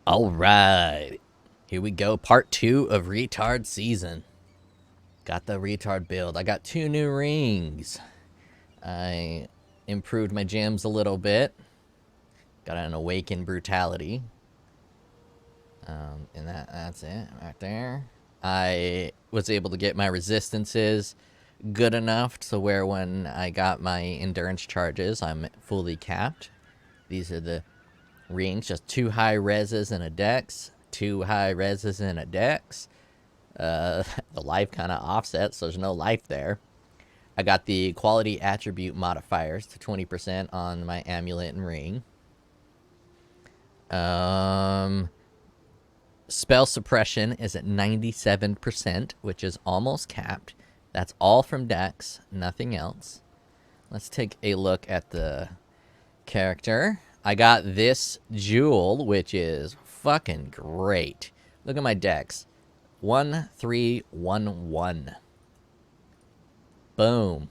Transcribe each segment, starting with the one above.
All right. Here we go. Part 2 of retard season. Got the retard build. I got 2 new rings. I improved my gems a little bit. Got an awakened brutality. And that's it right there. I was able to get my resistances good enough to where when I got my endurance charges, I'm fully capped. These are the rings, just 2 high reses and a dex, 2 high reses and a dex. The life kind of offsets, so there's no life there. I got the quality attribute modifiers to 20% on my amulet and ring. Spell suppression is at 97%, which is almost capped. That's all from dex, nothing else. Let's take a look at the character. I got this jewel, which is fucking great. Look at my dex. 1311. Boom.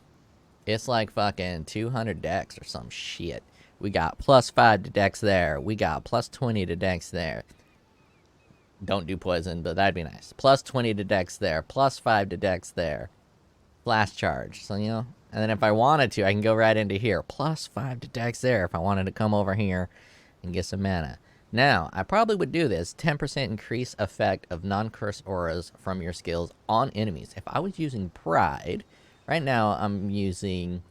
It's like fucking 200 dex or some shit. We got +5 to dex there. We got +20 to dex there. Don't do poison, but that'd be nice. +20 to dex there. +5 to dex there. Flash charge. So, you know, and then if I wanted to, I can go right into here. +5 to dex there if I wanted to come over here and get some mana. Now, I probably would do this. 10% increase effect of non-curse auras from your skills on enemies. If I was using Pride, right now I'm using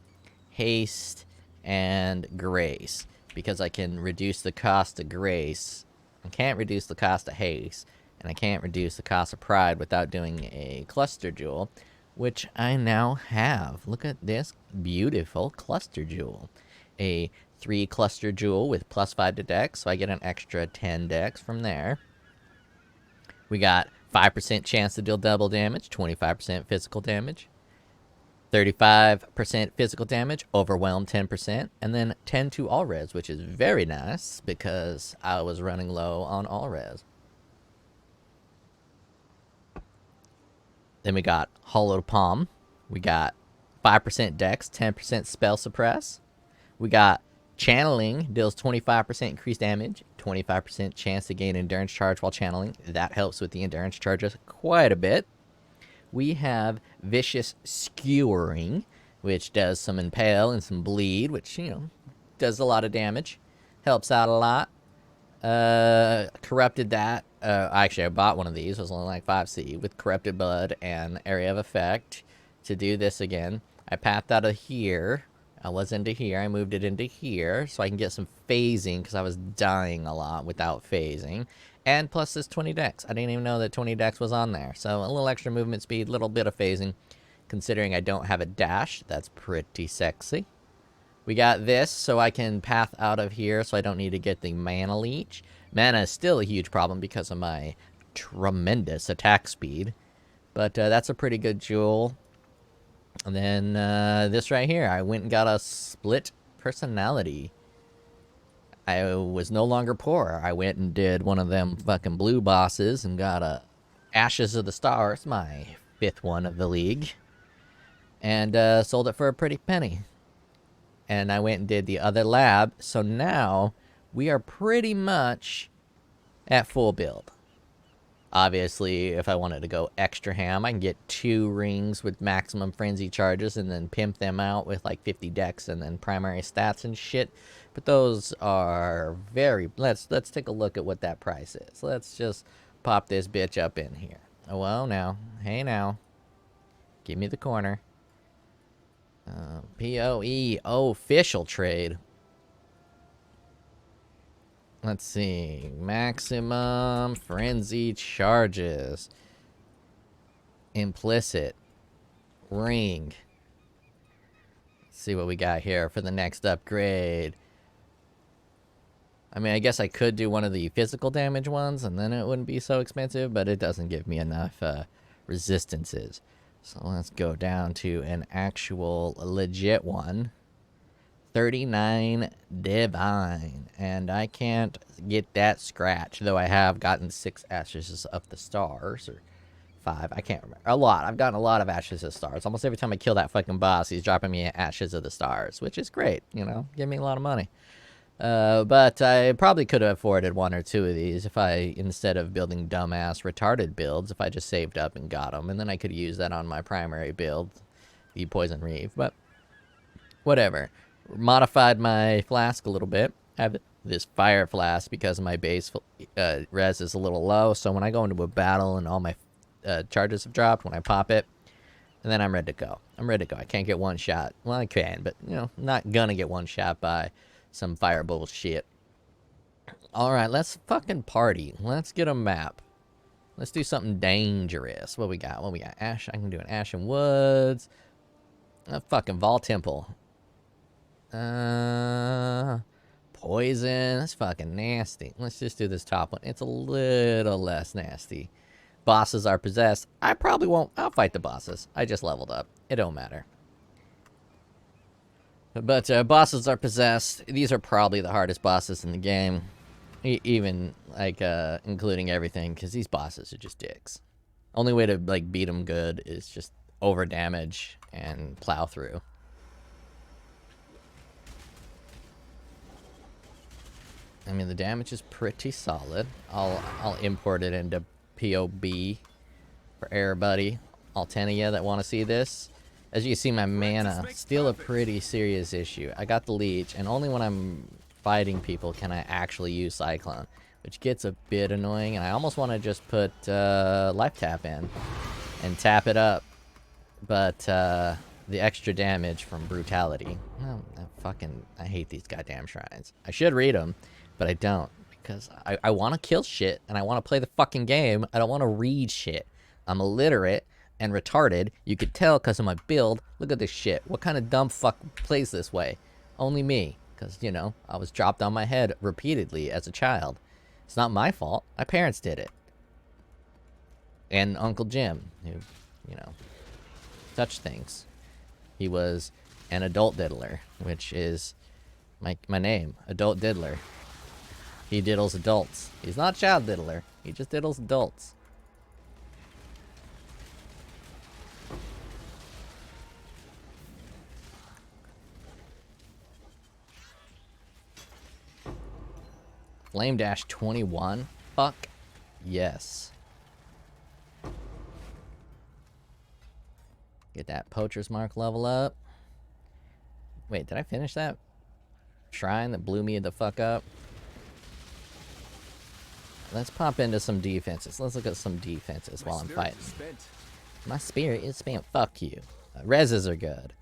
Haste and Grace because I can reduce the cost of Grace. I can't reduce the cost of Haste, and I can't reduce the cost of Pride without doing a cluster jewel, which I now have. Look at this beautiful cluster jewel. A 3 cluster jewel with +5 to dex, so I get an extra 10 dex from there. We got 5% chance to deal double damage, 25% physical damage, 35% physical damage, overwhelm 10%, and then 10 to all res, which is very nice because I was running low on all res. Then we got Hallowed Palm. We got 5% dex, 10% spell suppress. We got Channeling, deals 25% increased damage, 25% chance to gain endurance charge while channeling. That helps with the endurance charges quite a bit. We have Vicious Skewering, which does some impale and some bleed, which, you know, does a lot of damage. Helps out a lot. Corrupted that. Actually, I bought one of these. It was only like 5C with Corrupted Blood and Area of Effect to do this again. I pathed out of here. I was into here. I moved it into here so I can get some phasing because I was dying a lot without phasing. And plus this 20 dex. I didn't even know that 20 dex was on there. So a little extra movement speed, a little bit of phasing. Considering I don't have a dash, that's pretty sexy. We got this so I can path out of here so I don't need to get the mana leech. Mana is still a huge problem because of my tremendous attack speed. But that's a pretty good jewel. And then this right here, I went and got a split personality. I was no longer poor. I went and did one of them fucking blue bosses and got a Ashes of the Stars, my 5th one of the league. And sold it for a pretty penny. And I went and did the other lab. So now we are pretty much at full build. Obviously, if I wanted to go extra ham, I can get 2 rings with maximum frenzy charges and then pimp them out with like 50 dex and then primary stats and shit. But those are very... Let's take a look at what that price is. Let's just pop this bitch up in here. Oh, well, now. Hey, now. Give me the corner. POE official trade. Let's see. Maximum frenzy charges. Implicit. Ring. Let's see what we got here for the next upgrade. I mean, I guess I could do one of the physical damage ones, and then it wouldn't be so expensive, but it doesn't give me enough resistances. So let's go down to an actual legit one. 39 Divine. And I can't get that scratch, though I have gotten 6 Ashes of the Stars, or 5, I can't remember. A lot. I've gotten a lot of Ashes of the Stars. Almost every time I kill that fucking boss, he's dropping me Ashes of the Stars, which is great, you know, give me a lot of money. But I probably could have afforded one or two of these if I, instead of building dumbass retarded builds, if I just saved up and got them. And then I could use that on my primary build, the Poison Reef. But whatever. Modified my flask a little bit. I have this fire flask because my base res is a little low. So when I go into a battle and all my charges have dropped, when I pop it, and then I'm ready to go. I'm ready to go. I can't get one shot. Well, I can, but, you know, not gonna get one shot by some fire bullshit. Alright, let's fucking party. Let's get a map. Let's do something dangerous. What we got? What we got? Ash. I can do an Ashen Woods. A fucking Vol Temple. Poison. That's fucking nasty. Let's just do this top one. It's a little less nasty. Bosses are possessed. I probably won't. I'll fight the bosses. I just leveled up. It don't matter. But bosses are possessed. These are probably the hardest bosses in the game. Even, like, including everything. Because these bosses are just dicks. Only way to, like, beat them good is just over damage and plow through. I mean, the damage is pretty solid. I'll import it into POB for everybody. All 10 of you that want to see this. As you can see, my mana still a pretty serious issue. I got the leech, and only when I'm fighting people can I actually use Cyclone, which gets a bit annoying. And I almost want to just put life tap in and tap it up, but the extra damage from brutality. Well, I hate these goddamn shrines. I should read them, but I don't, because I want to kill shit and I want to play the fucking game. I don't want to read shit. I'm illiterate and retarded. You could tell because of my build. Look at this shit. What kind of dumb fuck plays this way? Only me, because, you know, I was dropped on my head repeatedly as a child. It's not my fault. My parents did it. And Uncle Jim, who, you know, such things. He was an adult diddler, which is my name, Adult Diddler. He diddles adults. He's not child diddler. He just diddles adults. Flame Dash 21? Fuck yes. Get that Poacher's Mark level up. Wait, did I finish that shrine that blew me the fuck up? Let's pop into some defenses. Let's look at some defenses while I'm fighting. My spirit is spent. Fuck you. Reses are good.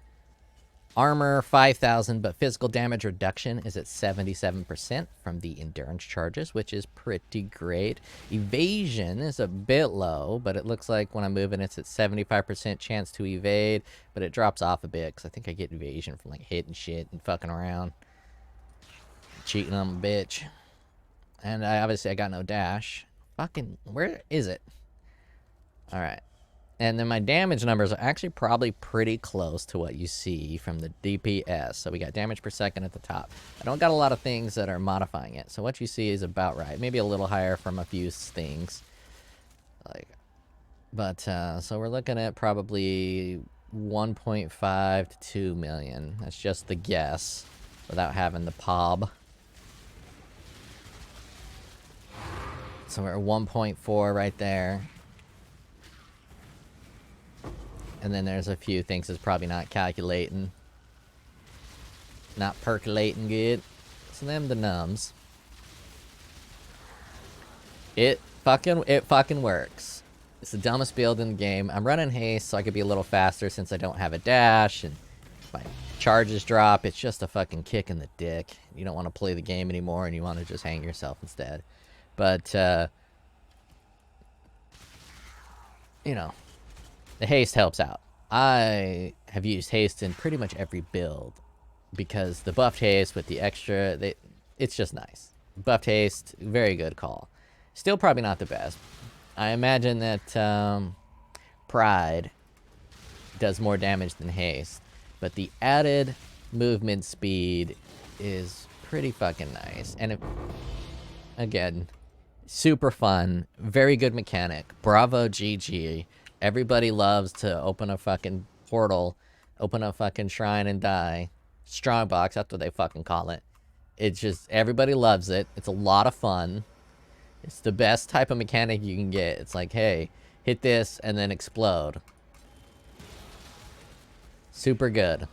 Armor 5,000, but physical damage reduction is at 77% from the endurance charges, which is pretty great. Evasion is a bit low, but it looks like when I'm moving, it's at 75% chance to evade, but it drops off a bit because I think I get evasion from like hitting shit and fucking around, cheating on a bitch. And obviously I got no dash. Fucking, where is it? All right. And then my damage numbers are actually probably pretty close to what you see from the DPS. So we got damage per second at the top. I don't got a lot of things that are modifying it. So what you see is about right. Maybe a little higher from a few things. But so we're looking at probably 1.5 to 2 million. That's just the guess without having the POB. So we're at 1.4 right there. And then there's a few things that's probably not calculating. Not percolating good. So them the numbs. It fucking works. It's the dumbest build in the game. I'm running haste so I could be a little faster since I don't have a dash. And my charges drop. It's just a fucking kick in the dick. You don't want to play the game anymore and you want to just hang yourself instead. But, you know. The haste helps out. I have used haste in pretty much every build because the buffed haste with the extra, it's just nice. Buffed haste, very good call. Still probably not the best. I imagine that Pride does more damage than haste, but the added movement speed is pretty fucking nice. And it, again, super fun, very good mechanic. Bravo, GG. Everybody loves to open a fucking portal, open a fucking shrine and die. Strongbox, that's what they fucking call it. It's just, everybody loves it. It's a lot of fun. It's the best type of mechanic you can get. It's like, hey, hit this and then explode. Super good.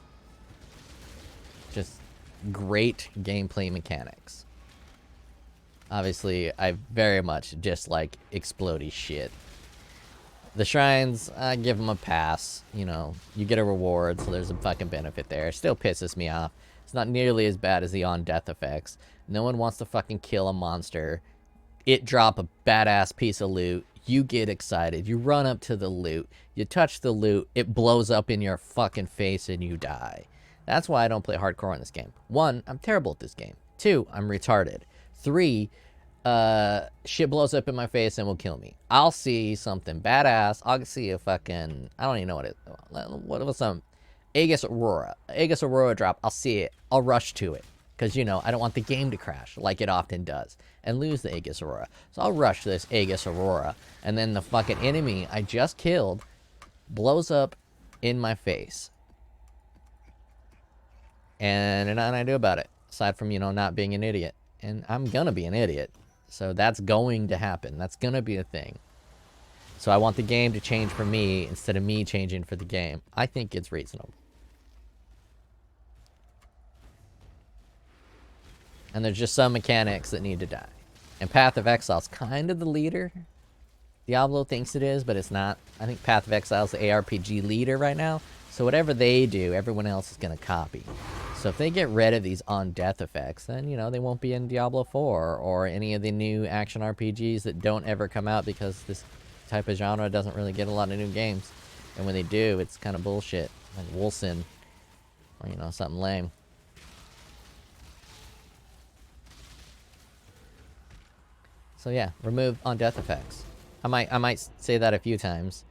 Just great gameplay mechanics. Obviously, I very much dislike explodey shit. The shrines, I give them a pass. You know, you get a reward, so there's a fucking benefit there. It still pisses me off. It's not nearly as bad as the on-death effects. No one wants to fucking kill a monster. It drop a badass piece of loot. You get excited. You run up to the loot. You touch the loot. It blows up in your fucking face and you die. That's why I don't play hardcore in this game. 1, I'm terrible at this game. 2, I'm retarded. 3, shit blows up in my face and will kill me. I'll see something badass. I'll see a fucking, I don't even know what it, what was some Aegis Aurora drop. I'll see it. I'll rush to it. Because, you know, I don't want the game to crash like it often does and lose the Aegis Aurora. So I'll rush to this Aegis Aurora. And then the fucking enemy I just killed blows up in my face. And nothing I do about it. Aside from, you know, not being an idiot. And I'm gonna be an idiot. So that's going to happen. That's gonna be a thing. So I want the game to change for me instead of me changing for the game. I think it's reasonable. And there's just some mechanics that need to die. And Path of Exile's kind of the leader. Diablo thinks it is, but it's not. I think Path of Exile's the ARPG leader right now. So whatever they do, everyone else is going to copy. So if they get rid of these on-death effects, then, you know, they won't be in Diablo 4 or any of the new action RPGs that don't ever come out because this type of genre doesn't really get a lot of new games. And when they do, it's kind of bullshit. Like Wolcen. Or, you know, something lame. So yeah, remove on-death effects. I might say that a few times.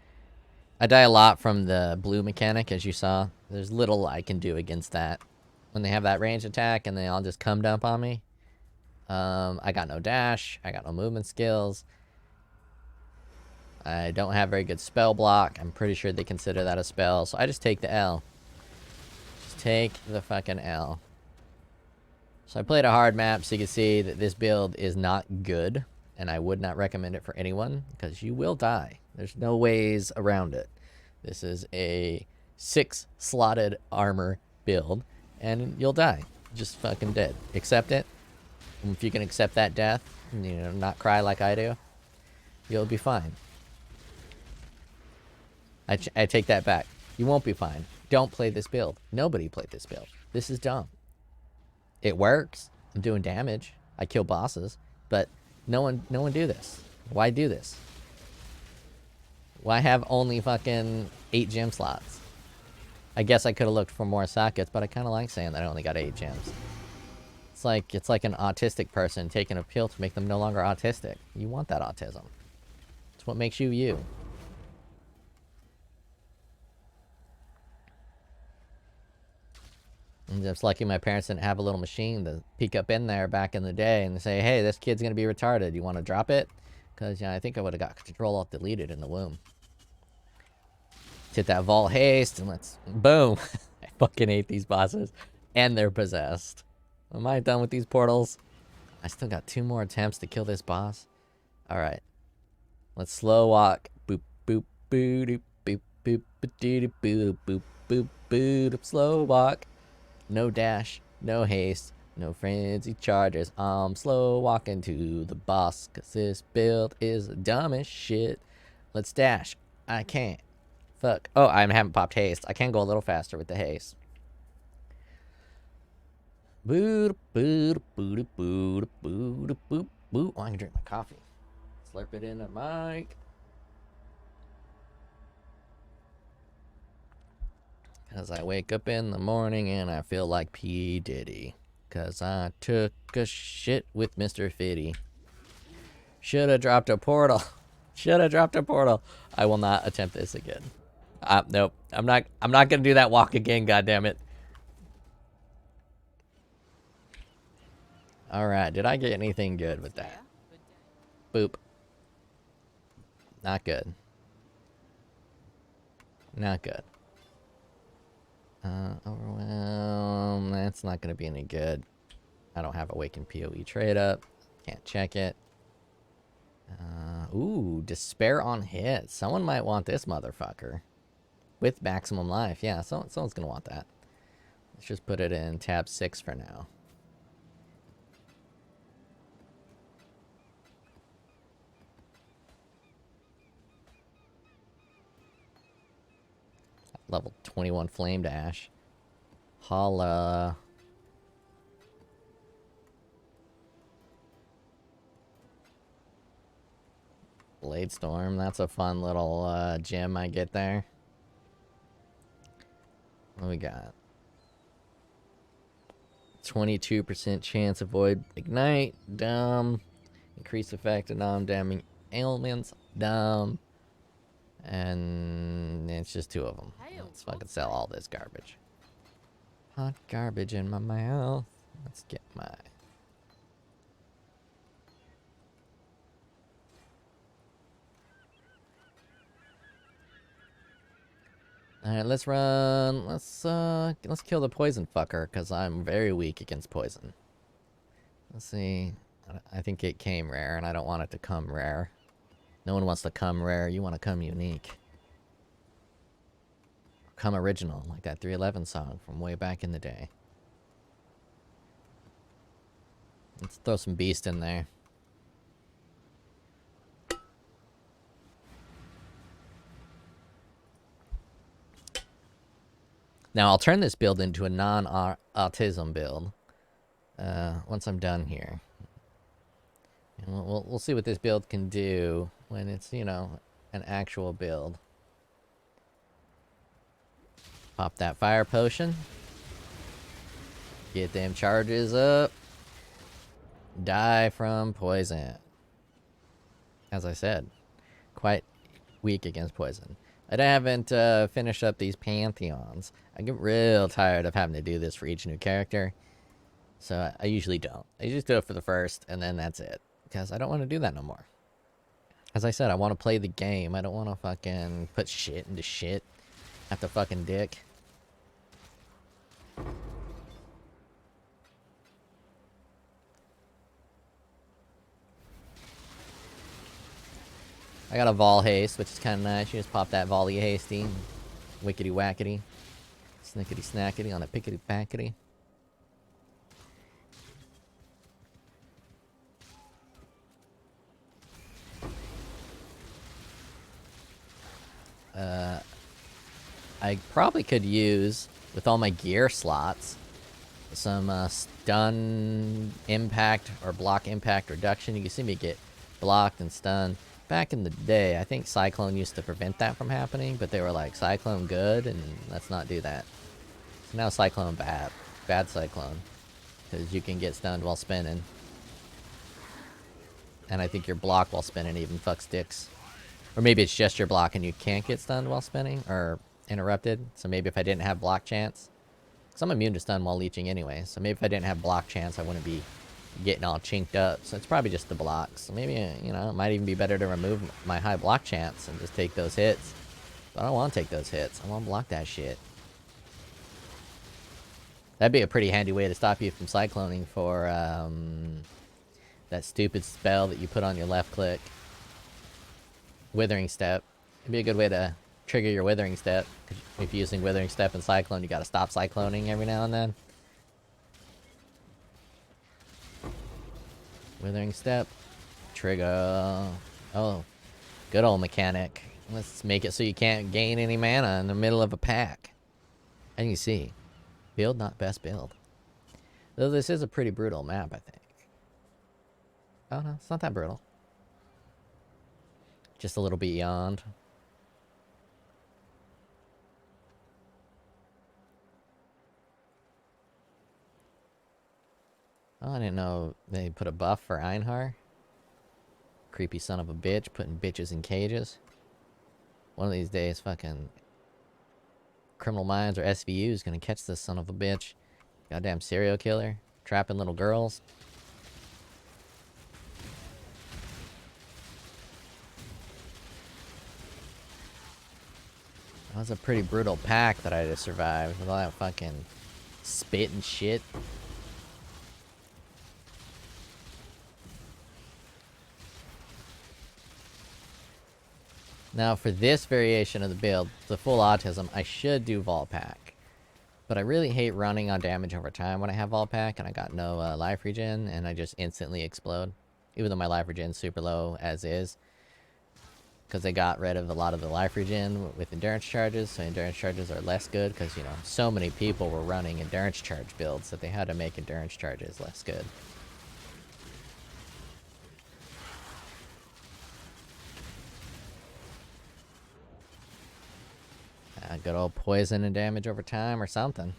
I die a lot from the blue mechanic, as you saw. There's little I can do against that. When they have that range attack and they all just come dump on me. I got no dash. I got no movement skills. I don't have very good spell block. I'm pretty sure they consider that a spell. So I just take the L. Just take the fucking L. So I played a hard map so you can see that this build is not good. And I would not recommend it for anyone because you will die. There's no ways around it. This is a 6 slotted armor build and you'll die. Just fucking dead. Accept it. And if you can accept that death, and, you know, not cry like I do, you'll be fine. I take that back. You won't be fine. Don't play this build. Nobody played this build. This is dumb. It works. I'm doing damage. I kill bosses, but no one do this. Why do this? Why have only fucking 8 gem slots? I guess I could have looked for more sockets, but I kind of like saying that I only got 8 gems. It's like an autistic person taking a pill to make them no longer autistic. You want that autism. It's what makes you you. I'm just lucky my parents didn't have a little machine to peek up in there back in the day and say, hey, this kid's going to be retarded. You want to drop it? Because, yeah, I think I would have got Control-Alt-Deleted in the womb. Hit that Vault Haste and let's... Boom! I fucking hate these bosses. And they're possessed. Am I done with these portals? I still got 2 more attempts to kill this boss. Alright. Let's slow walk. Boop, boop, boop, boop, boop, boop, boop, boop, boop, boop, boop, slow walk. No dash, no haste, no frenzy charges. I'm slow walking to the boss, cause this build is dumb as shit. Let's dash. I can't. Fuck. Oh, I haven't popped haste. I can go a little faster with the haste. Boop, boop, boop, boop, boop, boop, boop. Oh, I can drink my coffee. Slurp it in the mic. As I wake up in the morning and I feel like P. Diddy. Cause I took a shit with Mr. Fitty. Shoulda dropped a portal. Shoulda dropped a portal. I will not attempt this again. Nope. I'm not gonna do that walk again, goddammit. Alright, did I get anything good with that? Boop. Not good. Not good. Overwhelm. That's not going to be any good. I don't have Awakened POE trade up. Can't check it. Ooh, Despair on hit. Someone might want this motherfucker. With maximum life. Yeah, someone's going to want that. Let's just put it in tab 6 for now. Level 21 Flame Dash. Holla. Blade Storm, that's a fun little gem I get there. What we got? 22% chance avoid ignite, dumb. Increase effect of non-damning ailments, dumb. And it's just 2 of them. Let's fucking sell all this garbage. Hot garbage in my mouth. Let's get my... Alright, let's run. Let's kill the poison fucker, because I'm very weak against poison. Let's see. I think it came rare, and I don't want it to come rare. No one wants to come rare. You want to come unique. Come original, like that 311 song from way back in the day. Let's throw some beast in there. Now, I'll turn this build into a non-autism build once I'm done here. And we'll see what this build can do when it's, you know, an actual build. Pop that fire potion. Get them charges up. Die from poison. As I said, quite weak against poison. I haven't finished up these pantheons. I get real tired of having to do this for each new character. So I usually don't. I usually do it for the first, and then that's it. Because I don't want to do that no more. As I said, I want to play the game. I don't want to fucking put shit into shit. Have to fucking dick. I got a Vol Haste, which is kind of nice. You just pop that Volley Hasty. Wickety wackety. Snickety snackety on a pickety packety. I probably could use, with all my gear slots, some stun impact or block impact reduction. You can see me get blocked and stunned. Back in the day, I think Cyclone used to prevent that from happening, but they were like, Cyclone good, and let's not do that. So now Cyclone bad. Bad Cyclone. Because you can get stunned while spinning. And I think your block while spinning even fucks dicks. Or maybe it's just your block and you can't get stunned while spinning, or interrupted. So maybe if I didn't have block chance. Because I'm immune to stun while leeching anyway, so maybe if I didn't have block chance, I wouldn't be getting all chinked up. So it's probably just the blocks. So maybe, you know, it might even be better to remove my high block chance and just take those hits. But I don't want to take those hits. I want to block that shit. That'd be a pretty handy way to stop you from cycloning for that stupid spell that you put on your left click. Withering Step. It'd be a good way to trigger your Withering Step. If you're using Withering Step and Cyclone, you gotta stop cycloning every now and then. Withering Step. Trigger. Oh. Good old mechanic. Let's make it so you can't gain any mana in the middle of a pack. And you see. Build, not best build. Though this is a pretty brutal map, I think. Oh no, it's not that brutal. Just a little beyond. Oh, I didn't know they put a buff for Einhar. Creepy son of a bitch, putting bitches in cages. One of these days, fucking Criminal Minds or SVU is gonna catch this son of a bitch. Goddamn serial killer, trapping little girls. That was a pretty brutal pack that I just survived with all that fucking spit and shit. Now for this variation of the build, the full autism, I should do Volpack. But I really hate running on damage over time when I have Volpack and I got no life regen and I just instantly explode. Even though my life regen's super low as is. Because they got rid of a lot of the life regen with endurance charges, so endurance charges are less good because, you know, so many people were running endurance charge builds that they had to make endurance charges less good. Good old poison and damage over time or something.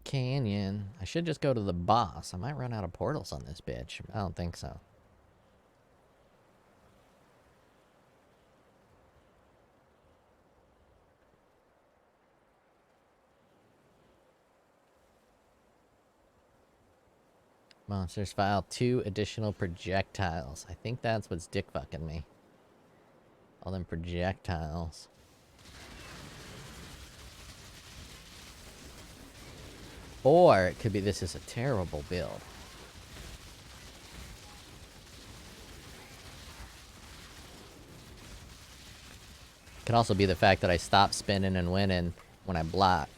Canyon. I should just go to the boss. I might run out of portals on this bitch. I don't think so. Monsters file 2 additional projectiles. I think that's what's dick fucking me. All them projectiles. Or it could be this is a terrible build. It could also be the fact that I stop spinning and winning when I block.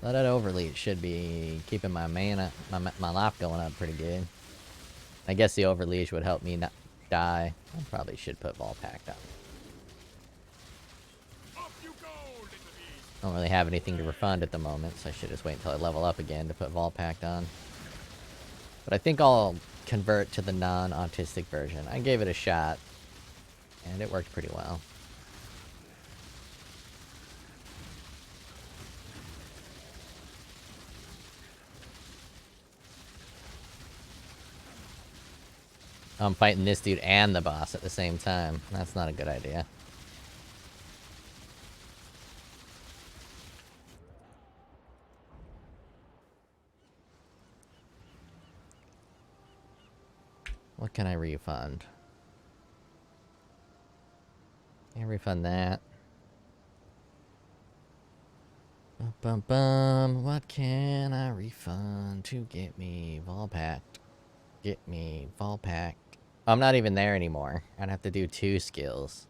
Well, that overlead should be keeping my mana, my life going up pretty good. I guess the overleash would help me not die. I probably should put Volpack up. I don't really have anything to refund at the moment, so I should just wait until I level up again to put Volpack on. But I think I'll convert to the non-autistic version. I gave it a shot, and it worked pretty well. I'm fighting this dude and the boss at the same time. That's not a good idea. What can I refund? Can't refund that. Bum, bum, bum. What can I refund to get me Volpacked? Get me Volpacked. I'm not even there anymore. I'd have to do 2 skills.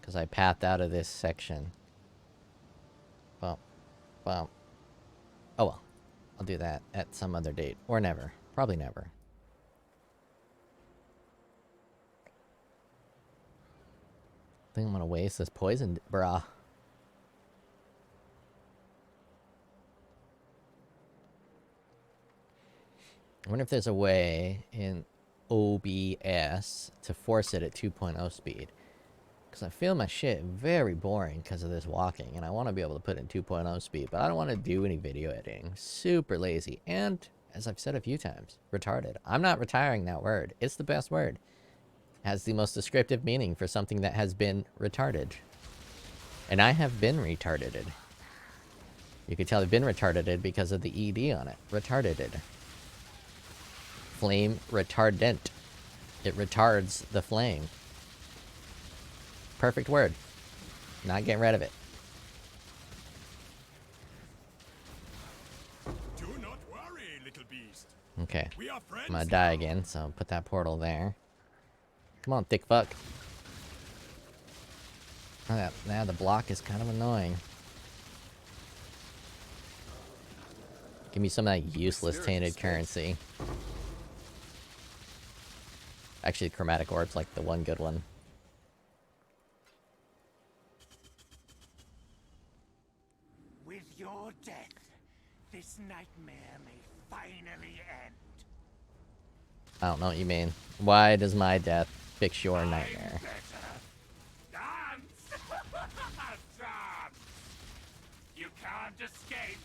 Because I pathed out of this section. Well. Oh well. I'll do that at some other date. Or never. Probably never. I think I'm gonna waste this poison, brah. I wonder if there's a way in OBS to force it at 2.0 speed. Because I feel my shit very boring because of this walking. And I want to be able to put it in 2.0 speed. But I don't want to do any video editing. Super lazy. And, as I've said a few times, retarded. I'm not retiring that word. It's the best word. It has the most descriptive meaning for something that has been retarded. And I have been retarded. You could tell I've been retarded because of the ED on it. Retarded. Flame retardant. It retards the flame. Perfect word. Not getting rid of it. Do not worry, little beast. Okay. We are friends I'm gonna die again, so put that portal there. Come on, thick fuck. Oh, yeah, the block is kind of annoying. Give me some of that useless tainted currency. Actually, the chromatic orb's like the one good one. With your death, this nightmare may finally end. I don't know what you mean. Why does my death fix your nightmare? Dance! Dance! You can't escape.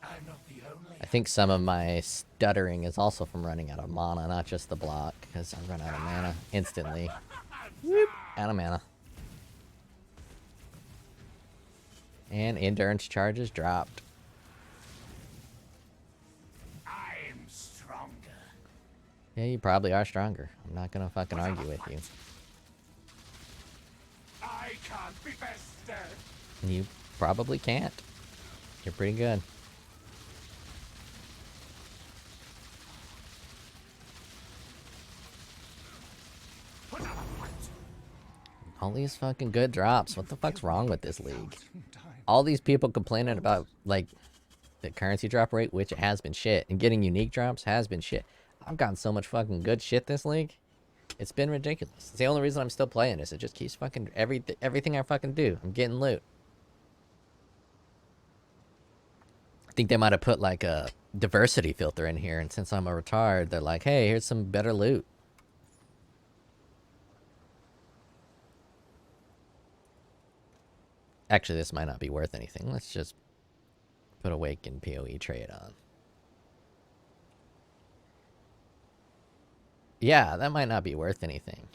I'm not the only. I think some of my stuttering is also from running out of mana, not just the block, because I run out of mana instantly. Whoop, out of mana. And endurance charges dropped. I'm stronger. Yeah, you probably are stronger. I'm not gonna fucking argue with you. I can't be bested. You probably can't. You're pretty good. Put up a fight. All these fucking good drops. What the fuck's wrong with this league? All these people complaining about, like, the currency drop rate, which has been shit, and getting unique drops has been shit. I've gotten so much fucking good shit this league. It's been ridiculous. It's the only reason I'm still playing this. It just keeps fucking everything I fucking do. I'm getting loot. I think they might have put like a diversity filter in here, and since I'm a retard, they're like, hey, here's some better loot. Actually, this might not be worth anything. Let's just put Awakened POE trade on. Yeah, that might not be worth anything.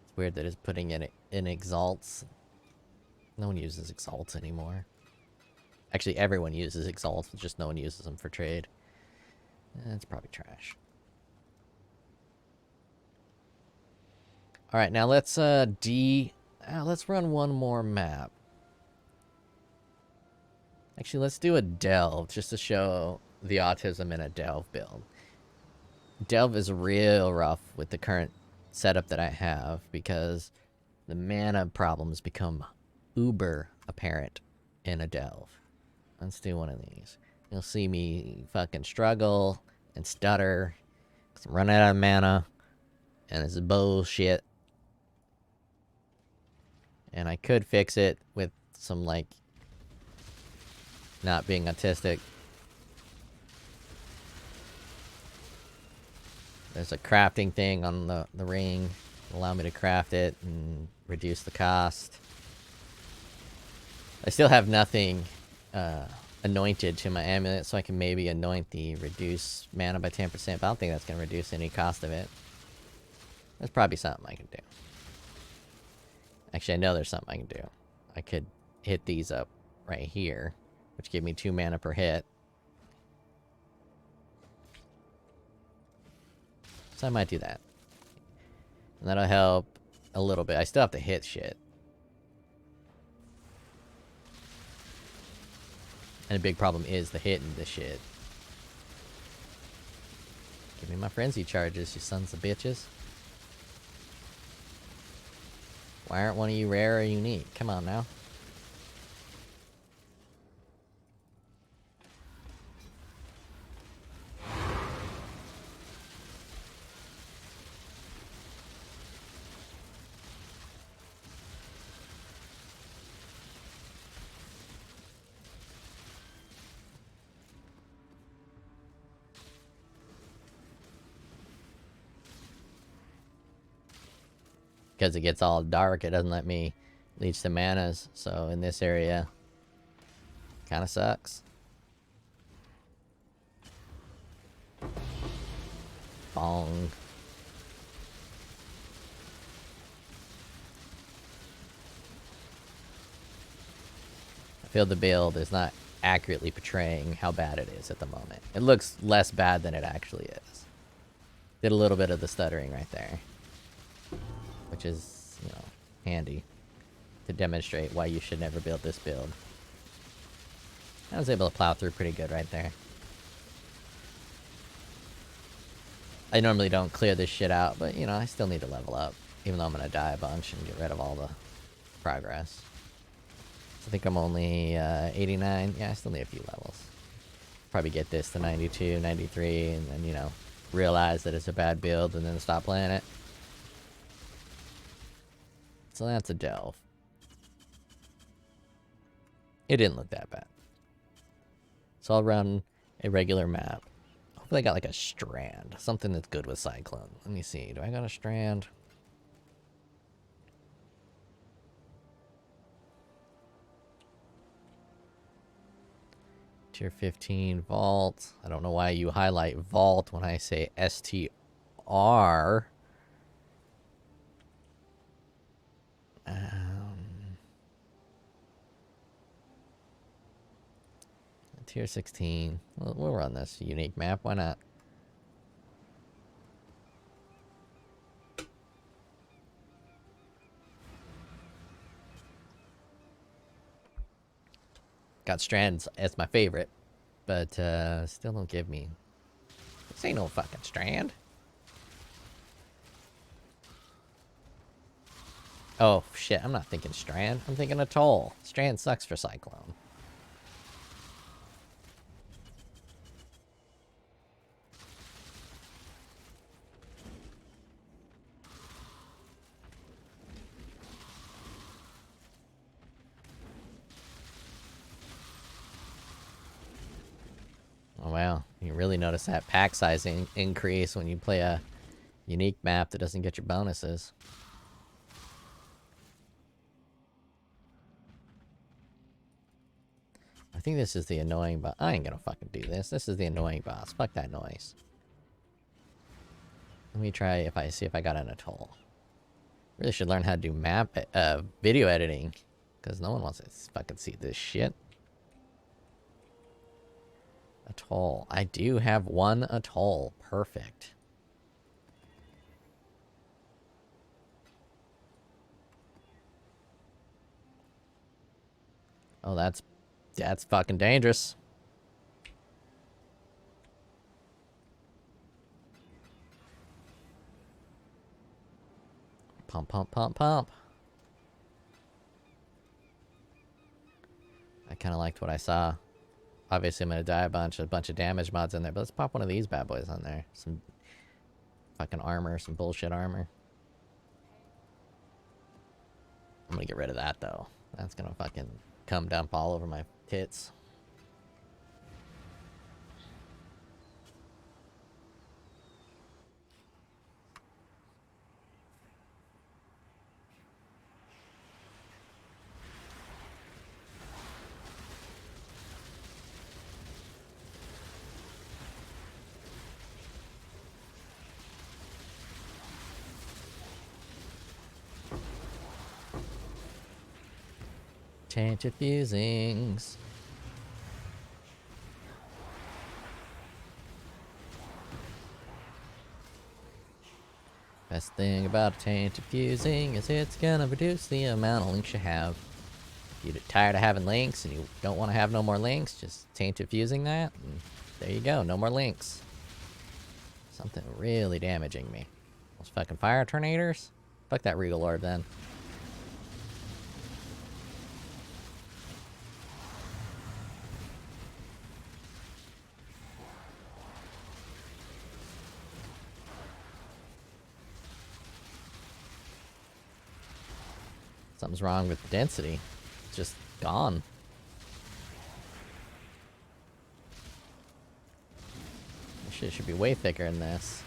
It's weird that it's putting in Exalts. No one uses Exalts anymore. Actually, everyone uses Exalts, just no one uses them for trade. It's probably trash. Alright, now let's let's run one more map. Actually, let's do a delve just to show the autism in a delve build. Delve is real rough with the current setup that I have because the mana problems become uber apparent in a delve. Let's do one of these. You'll see me fucking struggle and stutter because I'm running out of mana and it's bullshit. And I could fix it with some, like, not being autistic. There's a crafting thing on the ring. Allow me to craft it and reduce the cost. I still have nothing anointed to my amulet, so I can maybe anoint the reduce mana by 10%, but I don't think that's going to reduce any cost of it. There's probably something I can do. Actually, I know there's something I can do. I could hit these up right here, which give me 2 mana per hit. So I might do that. And that'll help a little bit. I still have to hit shit. And a big problem is the hitting the shit. Give me my frenzy charges, you sons of bitches. Why aren't one of you rare or unique? Come on now. Because it gets all dark, it doesn't let me leech the manas. So in this area, kind of sucks. Bong. I feel the build is not accurately portraying how bad it is at the moment. It looks less bad than it actually is. Did a little bit of the stuttering right there. Which is, you know, handy to demonstrate why you should never build this build. I was able to plow through pretty good right there. I normally don't clear this shit out, but, you know, I still need to level up. Even though I'm going to die a bunch and get rid of all the progress. So I think I'm only 89. Yeah, I still need a few levels. Probably get this to 92, 93, and then, you know, realize that it's a bad build and then stop playing it. So that's a delve. It didn't look that bad. So I'll run a regular map. Hopefully I got like a strand. Something that's good with Cyclone. Let me see. Do I got a strand? Tier 15 Vault. I don't know why you highlight Vault when I say STR. Tier 16. We'll run this unique map. Why not? Got strands as my favorite, but still don't give me. This ain't no fucking strand. Oh shit! I'm not thinking strand. I'm thinking atoll. Strand sucks for cyclone. Oh wow, you really notice that pack size increase when you play a unique map that doesn't get your bonuses. I think this is the annoying boss. I ain't gonna fucking do this. This is the annoying boss. Fuck that noise. Let me try if I see if I got an atoll. Really should learn how to do video editing, because no one wants to fucking see this shit. Atoll. I do have one atoll. Perfect. Oh, that's fucking dangerous. Pump, pump, pump, pump. I kind of liked what I saw. Obviously, I'm gonna die a bunch of damage mods in there, but let's pop one of these bad boys on there. Some fucking armor, some bullshit armor. I'm gonna get rid of that though. That's gonna fucking come dump all over my tits. Tainted fusings. Best thing about a tainted fusing is it's gonna reduce the amount of links you have. If you're tired of having links and you don't want to have no more links, just tainted fusing that, and there you go, no more links. Something really damaging me. Those fucking fire tornadoes? Fuck that Regal Orb then. Something's wrong with the density. It's just gone. This shit should be way thicker than this.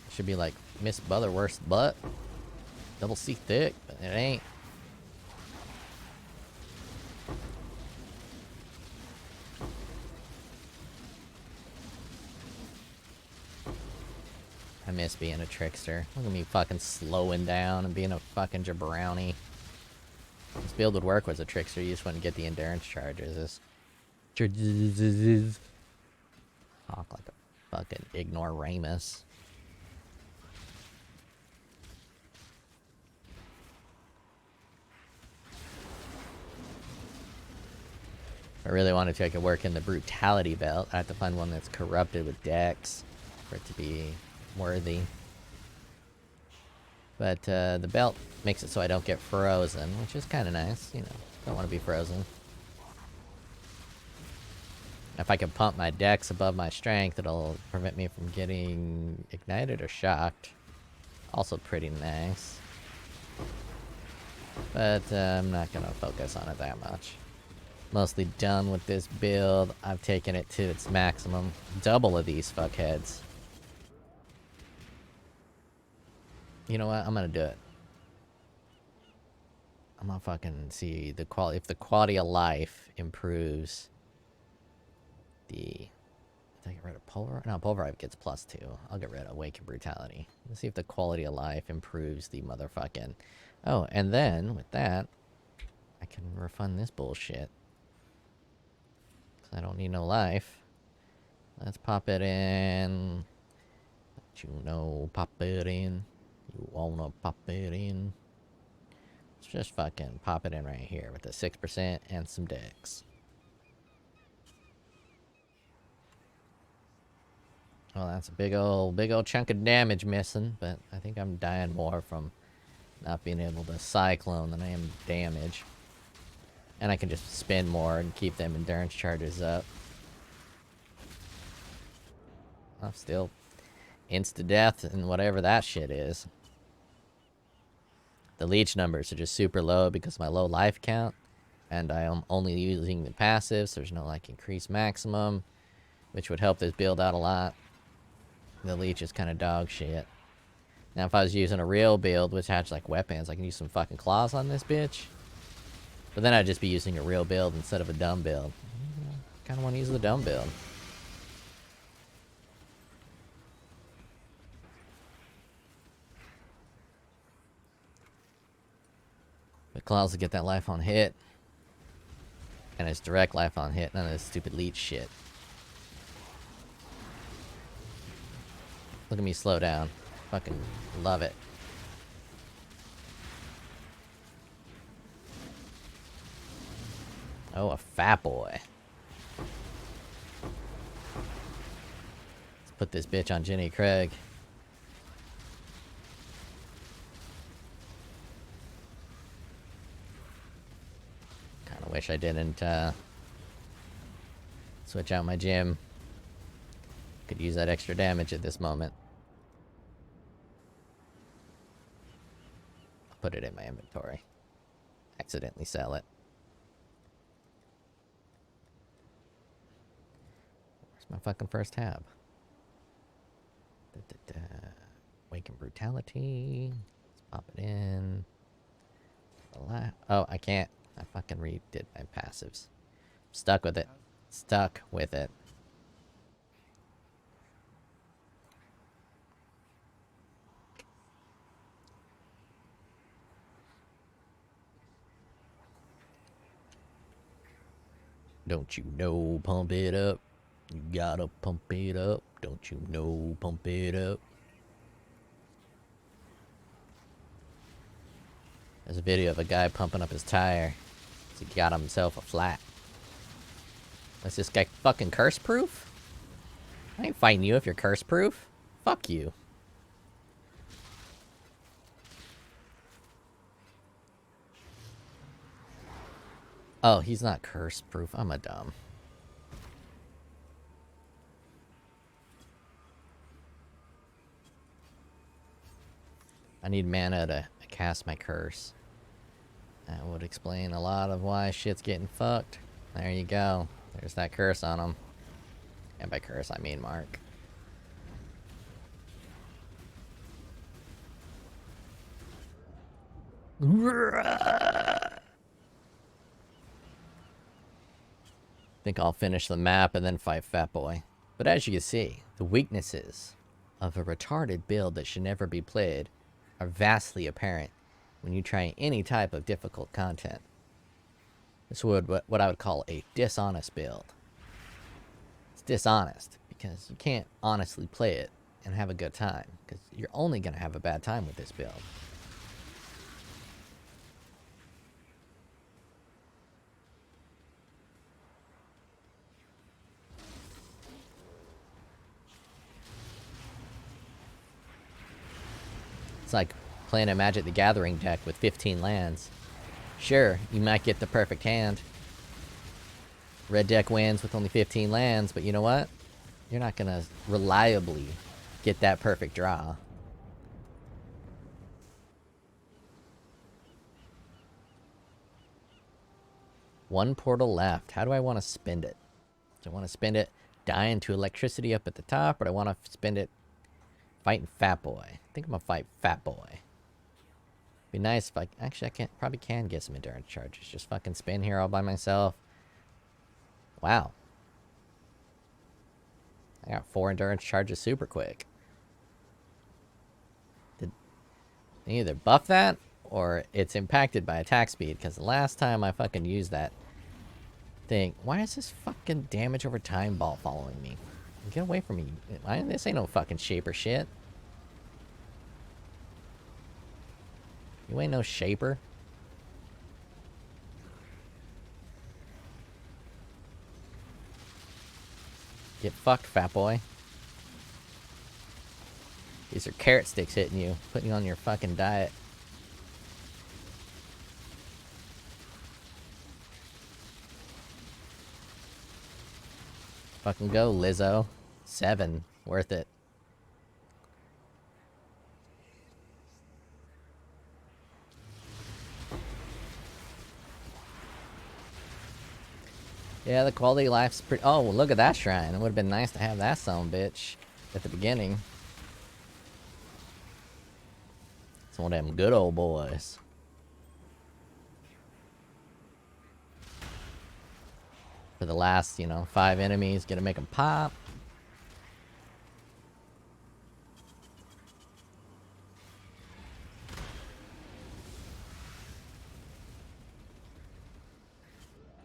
It should be like Miss Butterworth's butt. Double C thick, but it ain't. I miss being a trickster. Look at me fucking slowing down and being a fucking jabrownie. This build would work as a trickster, you just wouldn't get the endurance charges. Talk like a fucking ignoramus. If I really wanted to, I could work in the brutality belt. I have to find one that's corrupted with dex for it to be worthy. But the belt makes it so I don't get frozen, which is kind of nice. You know, don't want to be frozen. If I can pump my dex above my strength, it'll prevent me from getting ignited or shocked. Also pretty nice. But I'm not going to focus on it that much. Mostly done with this build. I've taken it to its maximum. Double of these fuckheads. You know what? I'm gonna do it. I'm gonna fucking see the quality. If the quality of life improves, did I get rid of Pulver? No, Pulverive gets +2. I'll get rid of Awaken Brutality. Let's see if the quality of life improves the motherfucking. Oh, and then with that, I can refund this bullshit. Cause I don't need no life. Let's pop it in. You know, pop it in. You wanna pop it in. Let's just fucking pop it in right here with the 6% and some decks. Well, that's a big old chunk of damage missing, but I think I'm dying more from not being able to cyclone than I am damage. And I can just spin more and keep them endurance charges up. I'm still insta-death and whatever that shit is. The leech numbers are just super low because of my low life count. And I am only using the passives. There's no, like, increased maximum, which would help this build out a lot. The leech is kind of dog shit. Now, if I was using a real build, which has, like, weapons, I can use some fucking claws on this bitch. But then I'd just be using a real build instead of a dumb build. Kind of want to use the dumb build. But claws will get that life on hit. And it's direct life on hit. None of this stupid leech shit. Look at me slow down. Fucking love it. Oh, a fat boy. Let's put this bitch on Jenny Craig. Kinda wish I didn't switch out my gym. Could use that extra damage at this moment. I'll put it in my inventory. Accidentally sell it. Where's my fucking first tab? Awaken Brutality. Let's pop it in. Oh, I can't. I fucking redid my passives. Stuck with it. Stuck with it. Don't you know, pump it up. You gotta pump it up. Don't you know, pump it up. There's a video of a guy pumping up his tire. He got himself a flat. Is this guy fucking curse proof? I ain't fighting you if you're curse proof. Fuck you. Oh, he's not curse proof. I'm a dumb. I need mana to cast my curse. That would explain a lot of why shit's getting fucked. There you go. There's that curse on him. And by curse, I mean mark. Think I'll finish the map and then fight Fat Boy. But as you can see, the weaknesses of a retarded build that should never be played are vastly apparent when you try any type of difficult content. This would what I would call a dishonest build. It's dishonest because you can't honestly play it and have a good time, because you're only going to have a bad time with this build. It's like playing a Magic the Gathering deck with 15 lands. Sure, you might get the perfect hand. Red deck wins with only 15 lands, but you know what? You're not gonna reliably get that perfect draw. One portal left. How do I want to spend it? Do I want to spend it dying to electricity up at the top, or do I want to spend it fighting Fat Boy? I think I'm gonna fight Fat Boy. Be nice if I... Actually, I probably can get some endurance charges. Just fucking spin here all by myself. Wow. I got 4 endurance charges super quick. Did they either buff that, or it's impacted by attack speed? Because the last time I fucking used that thing... Why is this fucking damage over time ball following me? Get away from me. This ain't no fucking shaper shit. You ain't no shaper. Get fucked, fat boy. These are carrot sticks hitting you, putting you on your fucking diet. Fucking go, Lizzo. 7. Worth it. Yeah, the quality of life's pretty... Oh, look at that shrine. It would have been nice to have that son of a bitch at the beginning. It's one of them good old boys. For the last, 5 enemies, gonna make them pop.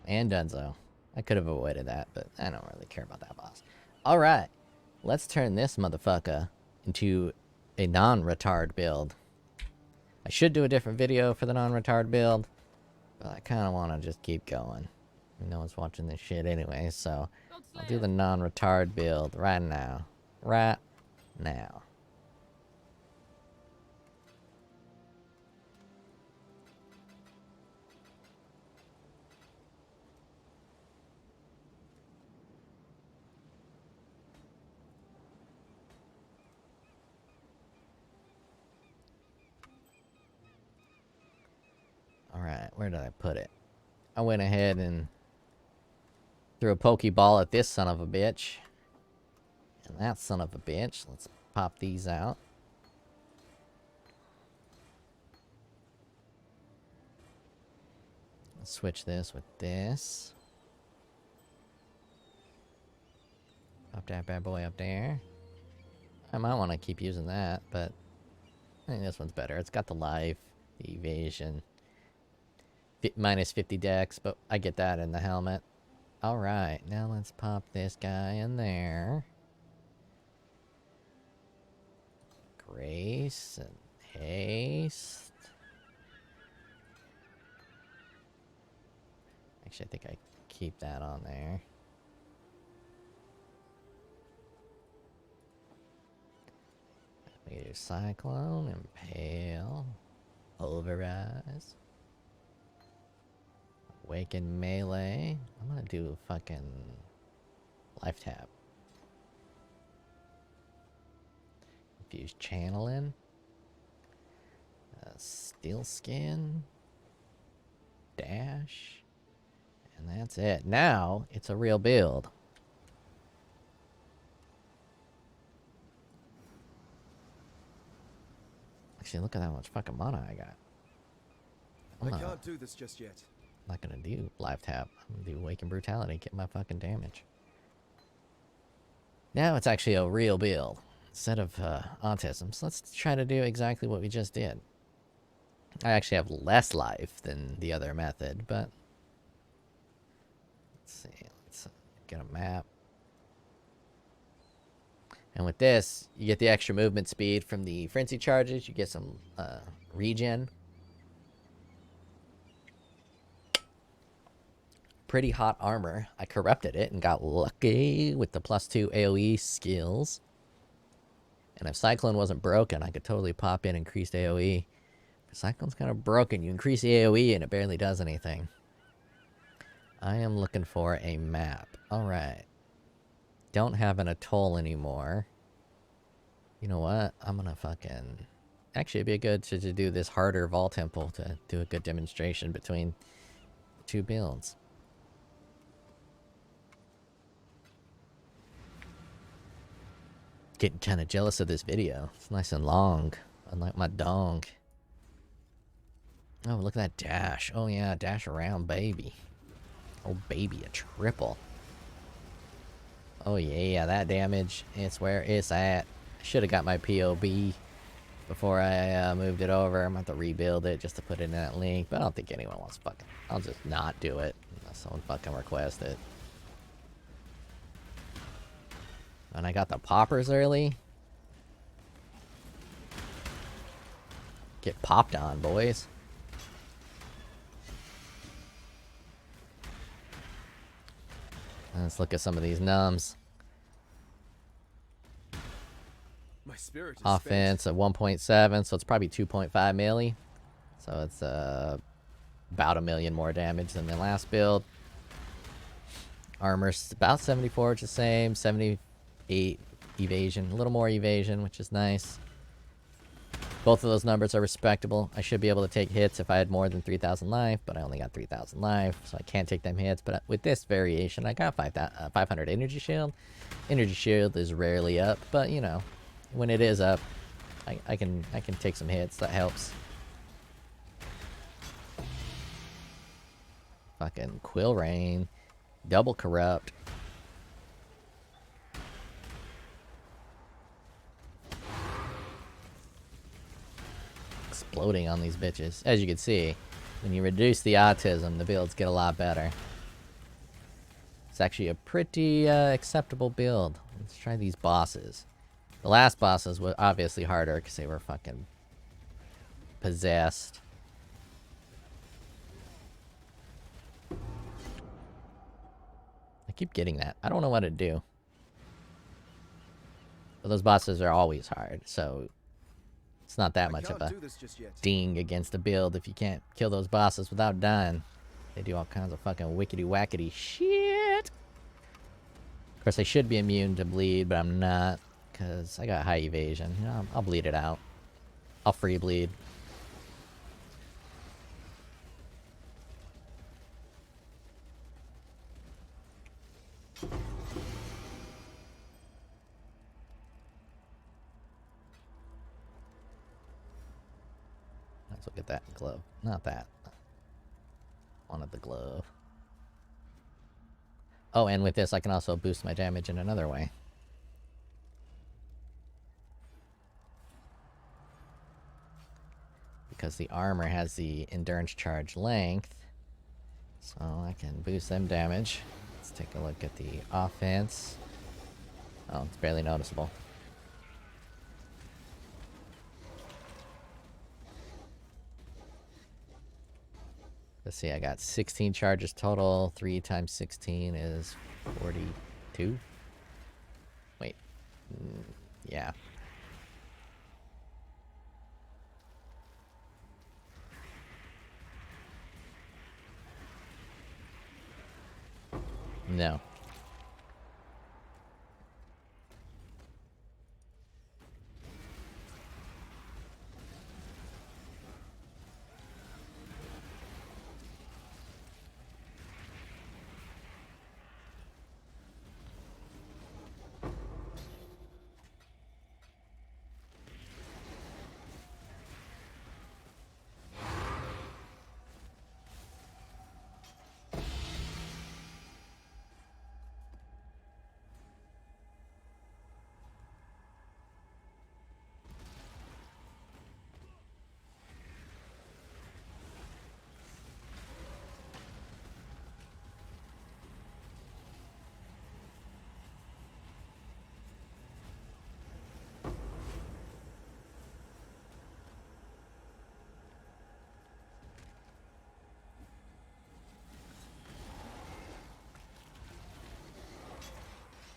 And Dunzo. I could have avoided that, but I don't really care about that boss. Alright, let's turn this motherfucker into a non-retard build. I should do a different video for the non-retard build, but I kind of want to just keep going. No one's watching this shit anyway, so I'll do the non-retard build right now. Right now. Alright, where did I put it? I went ahead and threw a Pokeball at this son of a bitch. And that son of a bitch. Let's pop these out. Let's switch this with this. Pop that bad boy up there. I might want to keep using that, but I think this one's better. It's got the life, the evasion. Minus 50 dex, but I get that in the helmet. Alright, now let's pop this guy in there. Grace and haste. Actually, I think I keep that on there. We do Cyclone, Impale, Pulverize. Awaken Melee. I'm gonna do a fucking Life Tap. Infuse Channeling. Steel Skin. Dash. And that's it. Now, it's a real build. Actually, look at how much fucking mana I got. I can't do this just yet. I'm not gonna do Life Tap. I'm gonna do Awaken Brutality, get my fucking damage. Now it's actually a real build instead of autism. So let's try to do exactly what we just did. I actually have less life than the other method, but let's see. Let's get a map. And with this, you get the extra movement speed from the frenzy charges. You get some regen. Pretty hot armor. I corrupted it and got lucky with the +2 AoE skills. And if Cyclone wasn't broken, I could totally pop in increased AoE. But Cyclone's kind of broken. You increase the AoE and it barely does anything. I am looking for a map. Alright. Don't have an atoll anymore. You know what? I'm gonna fucking... Actually, it'd be good to do this harder Vol Temple to do a good demonstration between the two builds. Getting kind of jealous of this video. It's nice and long, unlike my dong. Oh, look at that dash. Oh yeah, dash around, baby. Oh baby, a triple. Oh yeah, that damage, it's where it's at. I should have got my POB before I moved it over. I'm going to have to rebuild it just to put it in that link, but I don't think anyone wants fucking... I'll just not do it unless someone fucking requests it. And I got the poppers early. Get popped on, boys. Let's look at some of these numbs. My spirit is Offense at 1.7, so it's probably 2.5 melee. So it's about 1 million more damage than the last build. Armor's about 74, which is the same. 78 evasion, a little more evasion, which is nice. Both of those numbers are respectable. I should be able to take hits if I had more than 3,000 life, but I only got 3,000 life, so I can't take them hits. But with this variation, I got 500 energy shield. Energy shield is rarely up, but you know, when it is up, I can take some hits. That helps. Fucking Quill Rain, double corrupt. Exploding on these bitches. As you can see, when you reduce the autism, the builds get a lot better. It's actually a pretty acceptable build. Let's try these bosses. The last bosses were obviously harder because they were fucking possessed. I keep getting that. I don't know what to do. But those bosses are always hard, so it's not that much of a ding against a build if you can't kill those bosses without dying. They do all kinds of fucking wickety-wackety shit. Of course, I should be immune to bleed, but I'm not, because I got high evasion. You know, I'll bleed it out. I'll free bleed. Let's look at that glove. Not that. Wanted the glove. Oh, and with this, I can also boost my damage in another way. Because the armor has the endurance charge length. So I can boost them damage. Let's take a look at the offense. Oh, it's barely noticeable. Let's see, I got 16 charges total. 3 times 16 is 42. Wait. Yeah. No.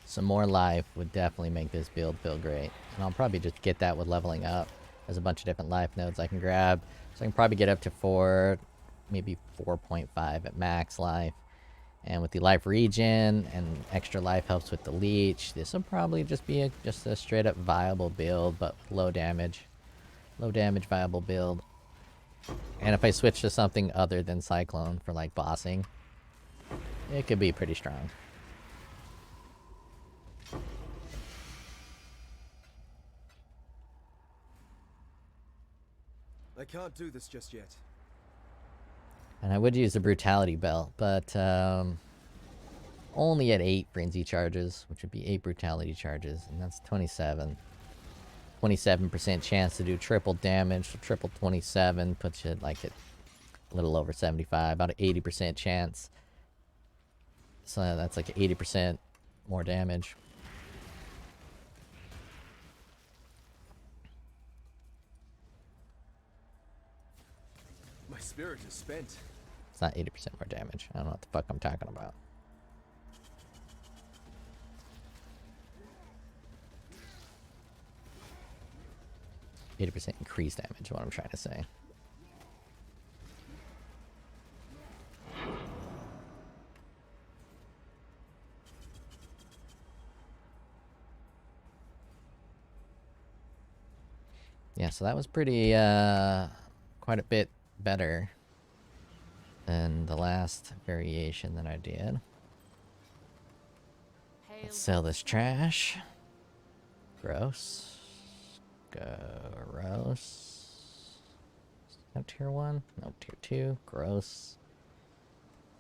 Some more life would definitely make this build feel great. And I'll probably just get that with leveling up. There's a bunch of different life nodes I can grab. So I can probably get up to 4, maybe 4.5 at max life. And with the life regen and extra life helps with the leech, this will probably just be just a straight up viable build, but with low damage. Low damage viable build. And if I switch to something other than Cyclone for like bossing, it could be pretty strong. I can't do this just yet. And I would use the brutality belt, but only at 8 frenzy charges, which would be 8 brutality charges, and that's 27. 27% chance to do triple damage, so triple 27 puts you like at a little over 75, about an 80% chance. So that's like 80% more damage. My spirit is spent. It's not 80% more damage. I don't know what the fuck I'm talking about. %, increased damage is what I'm trying to say. Yeah, so that was pretty, quite a bit better than the last variation that I did. Let's sell this trash. Gross. Gross. Is that tier 1? No, tier 2. Gross.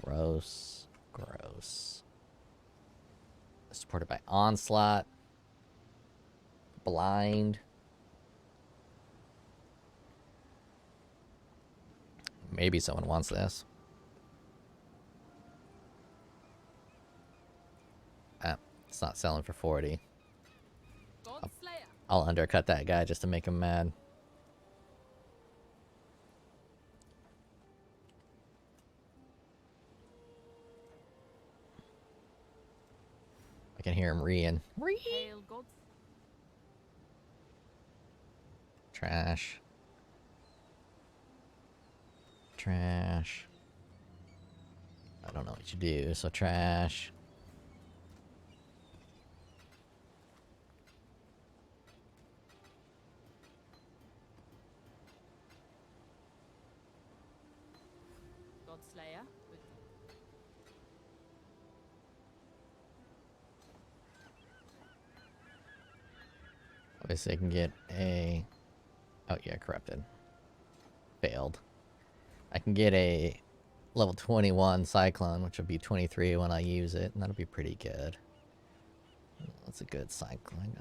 Gross. Gross. Supported by Onslaught. Blind. Maybe someone wants this. Ah, it's not selling for 40. I'll undercut that guy just to make him mad. I can hear him reeing. Trash. Trash. I don't know what you do, so trash. Slayer. Obviously, I can get a... Oh, yeah, corrupted. Failed. I can get a level 21 Cyclone, which will be 23 when I use it, and that'll be pretty good. That's a good Cyclone.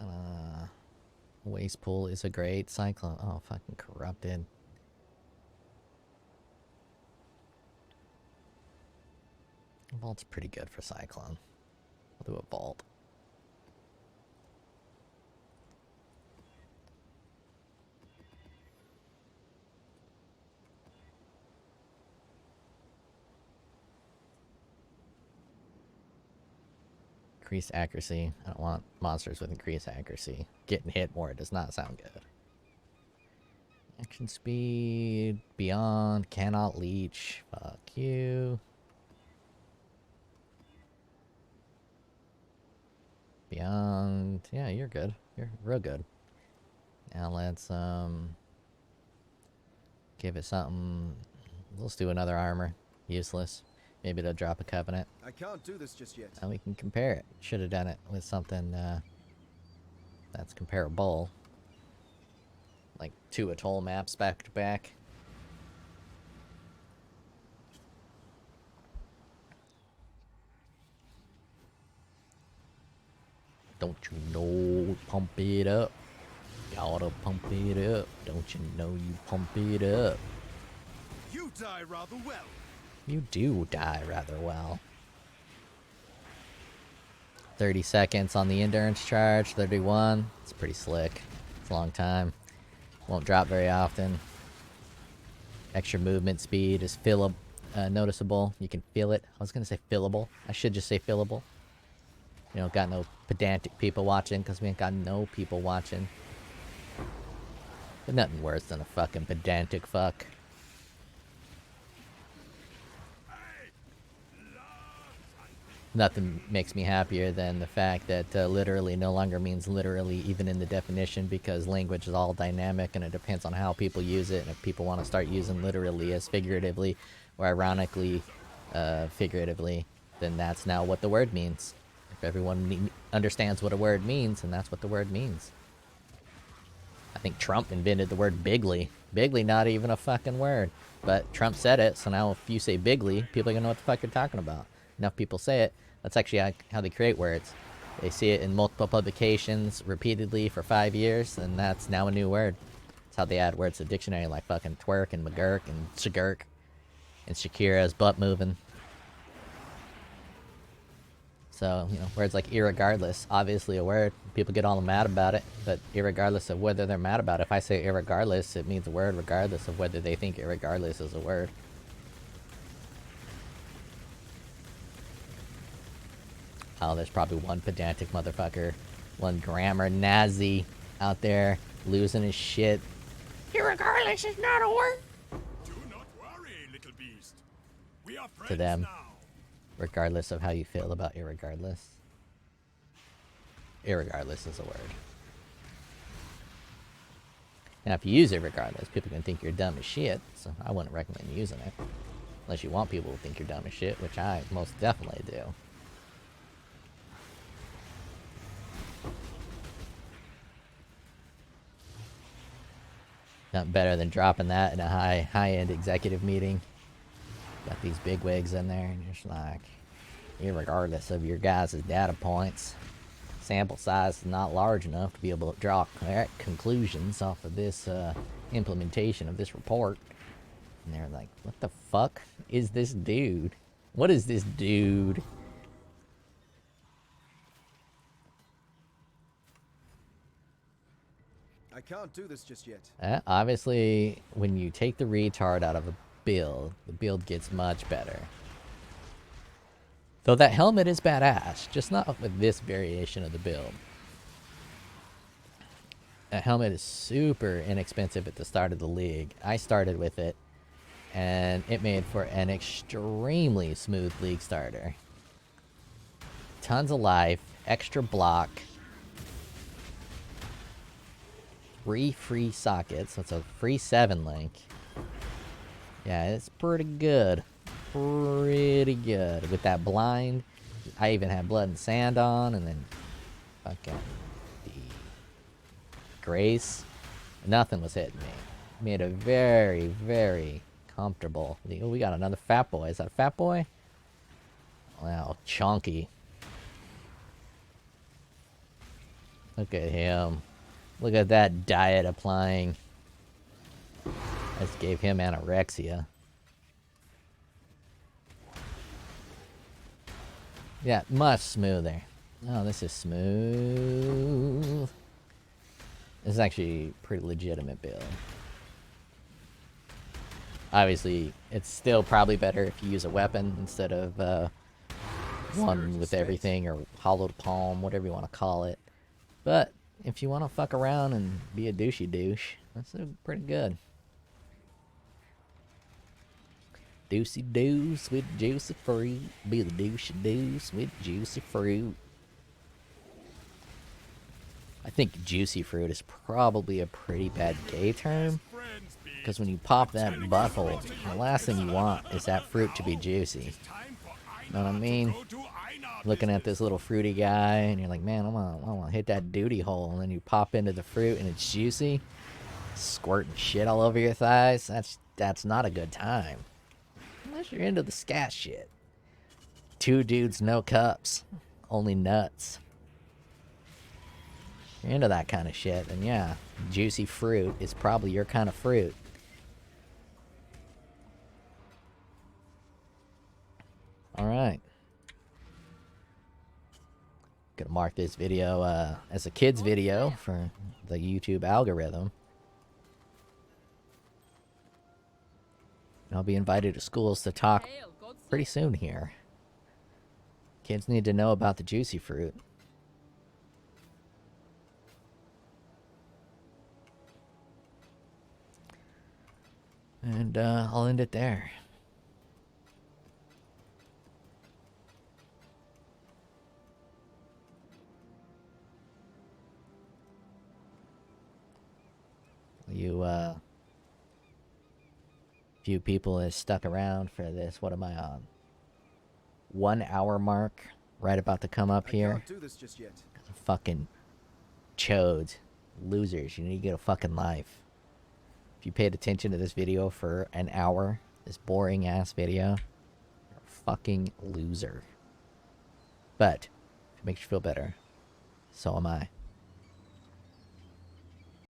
Waste Pool is a great Cyclone. Oh, fucking corrupted. Vault's pretty good for Cyclone. I'll do a Vault. Increased accuracy. I don't want monsters with increased accuracy. Getting hit more does not sound good. Action speed. Beyond. Cannot leech. Fuck you. Beyond. Yeah, you're good. You're real good. Now let's give it something. Let's do another armor. Useless. Maybe to drop a covenant. I can't do this just yet. And we can compare it. Should have done it with something that's comparable. Like 2 atoll maps back to back. Don't you know, pump it up. You oughta pump it up. Don't you know you pump it up. You die rather well. You do die rather well. 30 seconds on the endurance charge, 31. It's pretty slick. It's a long time. Won't drop very often. Extra movement speed is noticeable. You can feel it. I was gonna say fillable. I should just say fillable. You know, got no pedantic people watching, because we ain't got no people watching. But nothing worse than a fucking pedantic fuck. Nothing makes me happier than the fact that literally no longer means literally, even in the definition, because language is all dynamic and it depends on how people use it. And if people want to start using literally as figuratively or ironically figuratively, then that's now what the word means. If everyone understands what a word means, then that's what the word means. I think Trump invented the word bigly. Bigly, not even a fucking word. But Trump said it, so now if you say bigly, people are going to know what the fuck you're talking about. Enough people say it. That's actually how they create words. They see it in multiple publications repeatedly for 5 years, and that's now a new word. That's how they add words to the dictionary, like fucking twerk and McGurk and Shagurk and Shakira's butt moving. So, you know, words like irregardless, obviously a word. People get all mad about it, but irregardless of whether they're mad about it. If I say irregardless, it means a word regardless of whether they think irregardless is a word. Oh, there's probably one pedantic motherfucker, one grammar Nazi out there losing his shit. Irregardless is not a word. Do not worry, little beast. We are friends To them, now. regardless of how you feel about irregardless. Irregardless is a word. Now, if you use irregardless, people can think you're dumb as shit, so I wouldn't recommend using it. Unless you want people to think you're dumb as shit, which I most definitely do. Not better than dropping that in a high-end executive meeting. Got these bigwigs in there, and you're just like, irregardless of your guys' data points, sample size is not large enough to be able to draw correct conclusions off of this implementation of this report. And they're like, what the fuck is this dude? What is this dude? I can't do this just yet. Obviously, when you take the retard out of a build, the build gets much better. Though that helmet is badass, just not with this variation of the build. That helmet is super inexpensive at the start of the league. I started with it, and it made for an extremely smooth league starter. Tons of life, extra block, 3 free sockets, so it's a free 7 link. Yeah, it's pretty good. Pretty good. With that blind, I even had blood and sand on, and then fucking the grace. Nothing was hitting me. Made a very, very comfortable. Oh, we got another fat boy. Is that a fat boy? Wow, chunky. Look at him. Look at that diet applying. Just gave him anorexia. Yeah, much smoother. Oh, this is smooth. This is actually a pretty legitimate build. Obviously, it's still probably better if you use a weapon instead of one with everything, or Hallowed Palm, whatever you want to call it. But if you want to fuck around and be a douchey douche, that's pretty good. Douchey douche with juicy fruit. Be the douchey douche with juicy fruit. I think juicy fruit is probably a pretty bad gay term. Because when you pop that butthole, the last thing you want is that fruit to be juicy. Know what I mean? Looking at this little fruity guy, and you're like, man, I want to hit that duty hole. And then you pop into the fruit, and it's juicy. Squirting shit all over your thighs. That's not a good time. Unless you're into the scat shit. 2 dudes, no cups. Only nuts. If you're into that kind of shit, then yeah, juicy fruit is probably your kind of fruit. Alright. Gonna mark this video as a kid's video for the YouTube algorithm. I'll be invited to schools to talk pretty soon here. Kids need to know about the juicy fruit. And I'll end it there. You few people has stuck around for this. What am I on? 1 hour mark, right about to come up here. I can't do this just yet. Fucking chodes, losers. You need to get a fucking life. If you paid attention to this video for an hour, this boring ass video, you're a fucking loser. But if it makes you feel better, so am I.